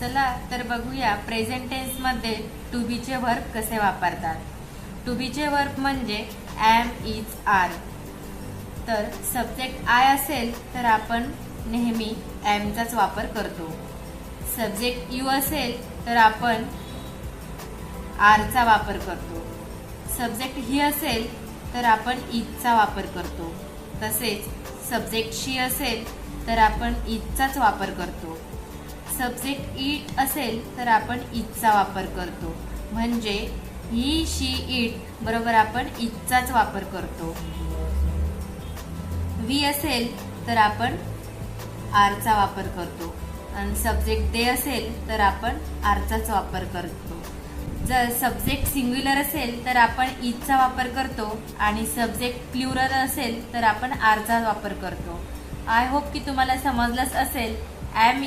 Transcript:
चला तर बघूया प्रेझेंट टेन्स मध्ये टू बी चे वर्ब कसे वापरतात। टू बी चे वर्ब म्हणजे एम, इज, आर। तर सब्जेक्ट आय असेल तर आपण नेहमी एमचाच वापर करतो। सब्जेक्ट यू असेल तर आपण आरचा वापर करतो। सब्जेक्ट ही असेल तर आपण इजचा वापर करतो। तसेच सब्जेक्ट शी असेल तर आपण इजचाच वापर करतो। सब्जेक्ट इट असेल तर आपण इजचा वापर करतो। म्हणजे ही, शी, इट बरोबर आपण इजचाच वापर करतो। वी असेल तर आपण आरचा वापर करतो आणि सब्जेक्ट दे असेल तर आपण आरचाच वापर करतो। जर सब्जेक्ट सिंग्युलर असेल तर आपण इजचा वापर करतो आणि सब्जेक्ट प्लुरल असेल तर आपण आरचा वापर करतो। आय होप की तुम्हाला समजलंच असेल एम,